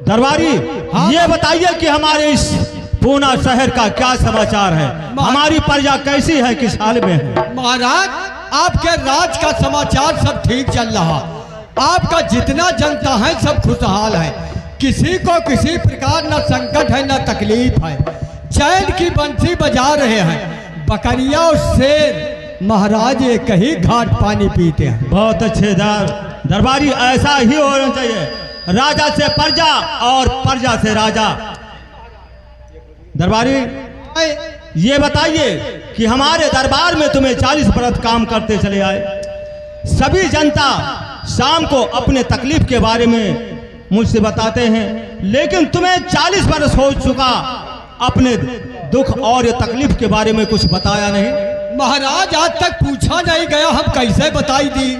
दरबारी ये बताइए कि हमारे इस पूना शहर का क्या समाचार है, हमारी प्रजा कैसी है, किस हाल में है? महाराज आपके राज का समाचार सब ठीक चल रहा, आपका जितना जनता है सब खुशहाल है, किसी को किसी प्रकार न संकट है न तकलीफ है, चैन की बंसी बजा रहे हैं, बकरिया और शेर महाराज एक ही घाट पानी पीते हैं। बहुत अच्छे दरबारी, ऐसा ही होना चाहिए, राजा से प्रजा और प्रजा से राजा। दरबारी ये बताइए कि हमारे दरबार में तुम्हें 40 बरस काम करते चले आए, सभी जनता शाम को अपने तकलीफ के बारे में मुझसे बताते हैं, लेकिन तुम्हें 40 बरस हो चुका, अपने दुख और तकलीफ के बारे में कुछ बताया नहीं। महाराज आज तक पूछा नहीं गया, हम कैसे बताई दी?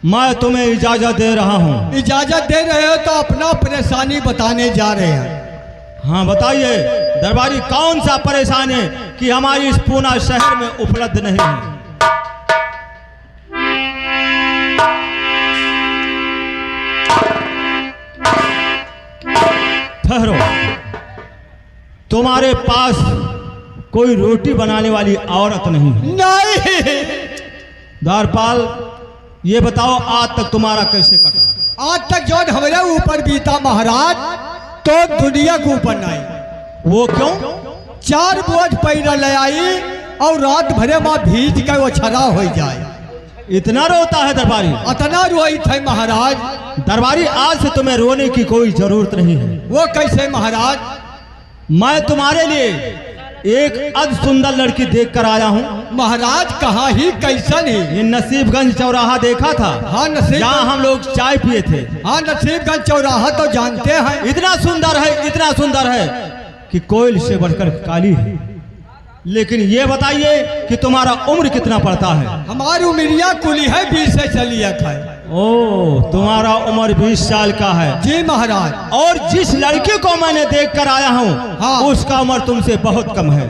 मैं तुम्हें इजाजत दे रहा हूँ। इजाजत दे रहे हो तो अपना परेशानी बताने जा रहे हैं। हाँ बताइए दरबारी, कौन सा परेशानी है कि हमारी इस पूना शहर में उपलब्ध नहीं है? ठहरो, तुम्हारे पास कोई रोटी बनाने वाली औरत नहीं है? नहीं। द्वारपाल ये बताओ, आज तक तुम्हारा कैसे कटा? आज तक जो हमारे ऊपर बीता महाराज, तो दुनिया के ऊपर नहीं। वो क्यों? 4 बोझ पैरा ले आई और रात भरे माँ भीज के वो छरा हो जाए। इतना रोता है दरबारी? इतना रोई थे महाराज। दरबारी आज से तुम्हें रोने की कोई जरूरत नहीं है। वो कैसे महाराज? मैं तुम्हारे लिए एक अति सुंदर लड़की देख कर आया हूँ। महाराज कहाँ ही कैसन ही? ये नसीबगंज चौराहा देखा था? हाँ नसीब, जहाँ हम लोग चाय पिए थे। हाँ नसीबगंज चौराहा तो जानते हैं। इतना सुंदर है, इतना सुंदर है कि कोयल से बढ़कर काली है। लेकिन ये बताइए कि तुम्हारा उम्र कितना पड़ता है? हमारी उम्रिया कुली है 20 से चलिए है। ओ, तुम्हारा उम्र 20 साल का है? जी महाराज। और जिस लड़की को मैंने देख कर आया हूँ, हाँ, उसका उम्र तुमसे बहुत कम है।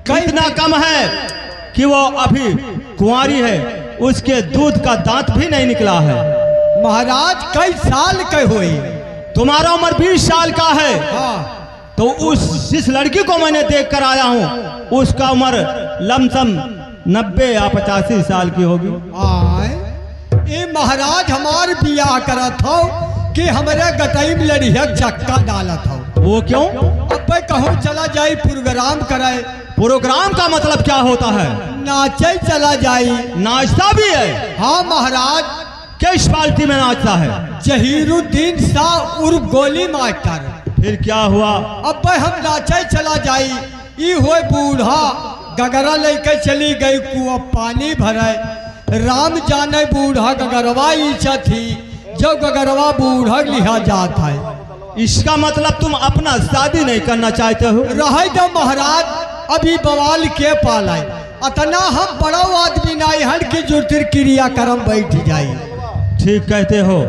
कितना कम है कि वो अभी कुंवारी है, उसके दूध का दांत भी नहीं निकला है। महाराज कई साल के हुई? तुम्हारा उम्र 20 साल का है। हाँ। तो उस जिस लड़की को मैंने देख कर आया हूँ, उसका उम्र लमसम 90 या 85 साल की होगी। ये महाराज हमार बियाह करा था कि हमारे गटई में लड़िया चक्का डाला था। वो क्यों? अब कहूँ चला जाए प्रोग्राम कराए। प्रोग्राम का मतलब क्या होता है? नाचे चला जाए। नाचता भी है? हाँ महाराज। किस पार्टी में नाचता है? जहीरुद्दीन शाह उर्फ गोली मास्टर। फिर क्या हुआ? अब हम नाचे चला जाई, ई हो बूढ़ा गगरा लेके चली गई, कुआ पानी भरे, राम जाने बूढ़ा गगरवा इच्छा थी, जो गगरवा बूढ़ा लिहा जाता है। इसका मतलब तुम अपना शादी नहीं करना चाहते हो? रहे दो महाराज, अभी बवाल के पाला, अतना हम बड़ा आदमी नहीं हट की जुर्तिर क्रिया कर्म बैठ जाए। ठीक कहते हो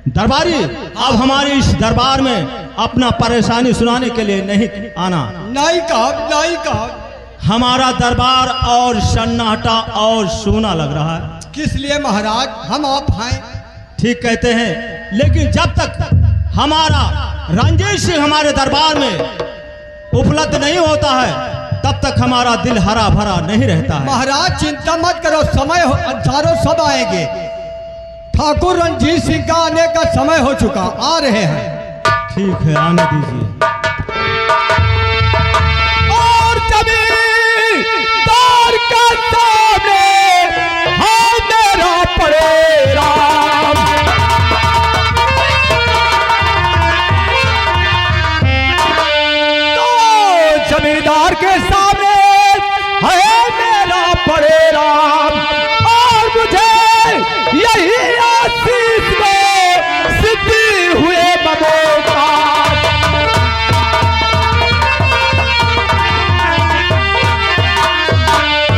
दरबारी। अब हमारे इस दरबार में अपना परेशानी सुनाने के लिए नहीं आना। नहीं कहा, नहीं कहा। हमारा दरबार और सन्नाटा और सूना लग रहा है। किस लिए महाराज? हम आप हैं। ठीक कहते हैं, लेकिन जब तक हमारा रंजीत सिंह हमारे दरबार में उपलब्ध नहीं होता है, तब तक हमारा दिल हरा भरा नहीं रहता है। महाराज चिंता मत करो, समय अंसारों सब आएंगे। ठाकुर रंजीत सिंह का आने का समय हो चुका, आ रहे हैं। ठीक है, आने दीजिए। और जमींदार के सामने हाँ मेरा पड़े राम, तो जमींदार के सामने है मेरा पड़े राम, और मुझे यही आशीष में सिद्धि हुए ममोका।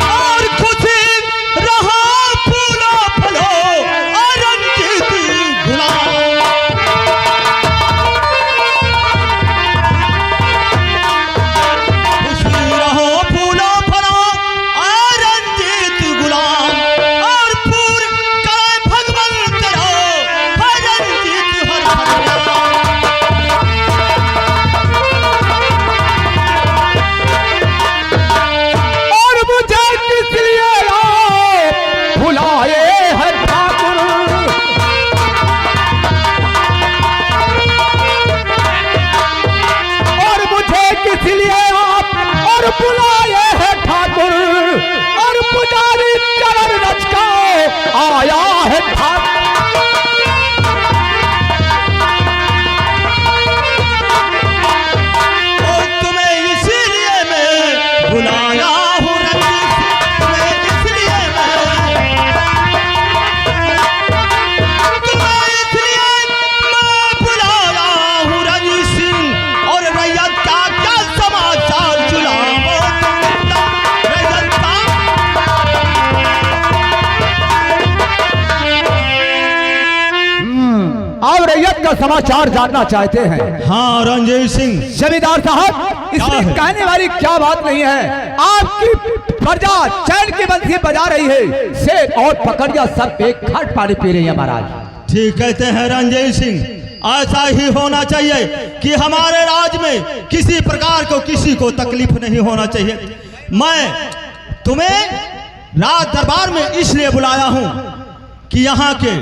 और खुशी रहा फूलो फलो और का समाचार जानना चाहते हैं। हाँ रणजीत सिंह, जमींदार साहब, इसमें कहने वाली क्या बात नहीं है। आपकी प्रजा चैन की बंसी बजा रही है, शेर और पकड़िया सब एक घाट पानी पी रही है महाराज। ठीक कहते हैं रणजीत सिंह, ऐसा ही होना चाहिए कि हमारे राज्य में किसी प्रकार को किसी को तकलीफ नहीं होना चाहिए। मैं तुम्हें राज दरबार में इसलिए बुलाया हूं कि यहाँ के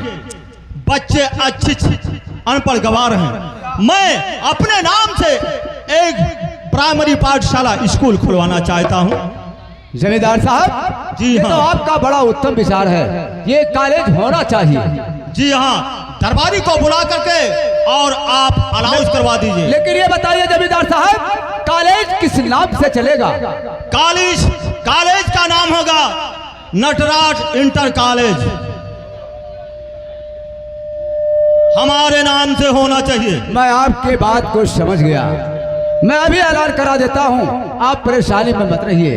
बच्चे अच्छे अनपढ़ गवार हैं। मैं अपने नाम से एक प्राइमरी पाठशाला स्कूल खुलवाना चाहता हूं। जमींदार साहब, जी ये हाँ। तो आपका बड़ा उत्तम विचार है, ये कॉलेज होना चाहिए। जी हाँ, दरबारी को बुला करके और आप अनाउंस करवा दीजिए। लेकिन ये बताइए जमींदार साहब, कॉलेज किस नाम से चलेगा? कॉलेज का नाम होगा नटराज इंटर कॉलेज, हमारे नाम से होना चाहिए। मैं आपके बात को समझ गया, मैं अभी ऐलान करा देता हूं, आप परेशानी में मत रहिए।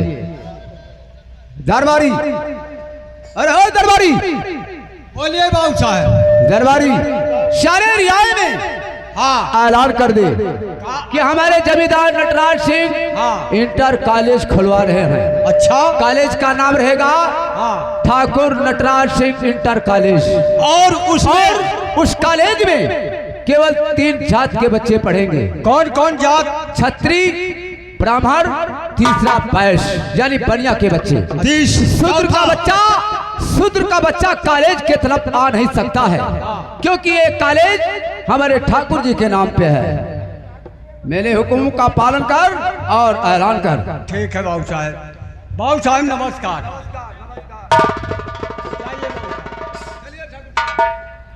दरबारी, अरे हो दरबारी, बोलिए बाबू साहब। दरबारी सारे रियाए में हाँ ऐलान कर दे कि हमारे जमींदार नटराज सिंह हाँ। इंटर कॉलेज खुलवा रहे हैं। अच्छा। कॉलेज का नाम रहेगा हाँ। Thakur Natraj Singh inter college. और उस कॉलेज में केवल 3 जात के बच्चे पढ़ेंगे। कौन कौन जात? छत्री, ब्राह्मण, तीसरा वैश्य यानी बनिया के बच्चे। शूद्र का बच्चा कॉलेज के तरफ आ नहीं सकता है, क्योंकि ये कॉलेज हमारे ठाकुर जी के नाम पे है। मेरे हुक्म का पालन कर और ऐलान कर। ठीक है बाबू साहब। बाबू साहब नमस्कार।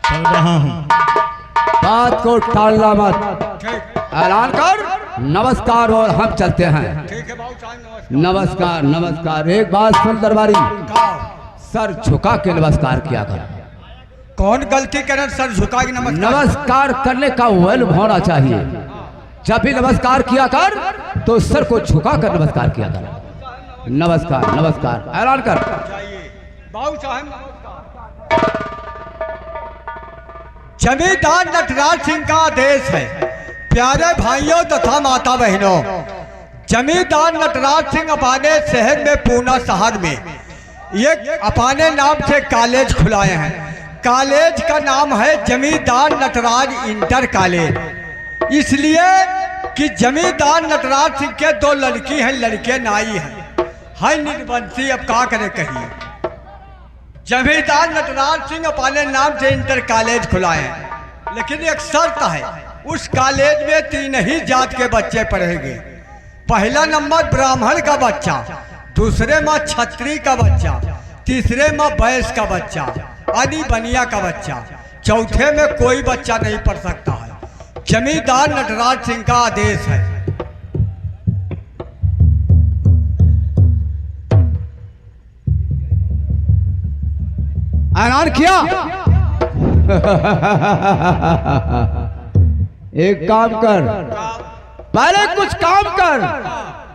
चल रहा हूं। बात को टालना मत, ठीक ऐलान कर। नमस्कार, और हम चलते हैं। ठीक है बाबू साहब नमस्कार। नमस्कार नमस्कार। एक बात सुन दरबारी, सर झुका के नमस्कार किया कर। कौन गलती करे सर झुका के नमस्कार? नमस्कार करने का वेल होना चाहिए। जब भी नमस्कार किया कर तो सर को झुका कर नमस्कार किया कर। नमस्कार नमस्कार, ऐलान कर। बाबू साहब नमस्कार। जमींदार नटराज सिंह का आदेश है। प्यारे भाइयों तथा माता बहनों, जमींदार नटराज सिंह अपने शहर में पूना शहर में एक अपने नाम से कॉलेज खुलाए हैं। कॉलेज का नाम है जमींदार नटराज इंटर कॉलेज, इसलिए कि जमींदार नटराज सिंह के 2 लड़की हैं, लड़के नाई हैं, है निर्वंशी। अब क्या करे कहिए। जमींदार नटराज सिंह अपने नाम से इंटर कॉलेज खुलाए हैं, लेकिन एक शर्त है, उस कॉलेज में 3 ही जात के बच्चे पढ़ेंगे। पहला नंबर ब्राह्मण का बच्चा, दूसरे में छत्री का बच्चा, तीसरे में वैश्य का बच्चा, आदि बनिया का बच्चा, चौथे में कोई बच्चा नहीं पढ़ सकता है। जमींदार नटराज सिंह का आदेश है। ऐलान किया। एक काम कर, पहले कुछ काम कर,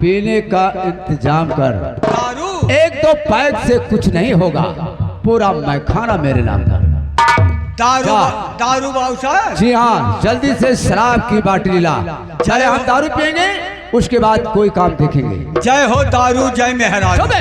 पीने का इंतजाम कर। दारू? 1-2 पैक से कुछ नहीं होगा, पूरा मैखाना मेरे नाम कर। दारू? दारू बाबू साहब? जी हाँ, जल्दी से शराब की बाटली ला। चले हम दारू पियेंगे, उसके बाद कोई काम देखेंगे। जय हो दारू, जय मेहराज। चलो बे।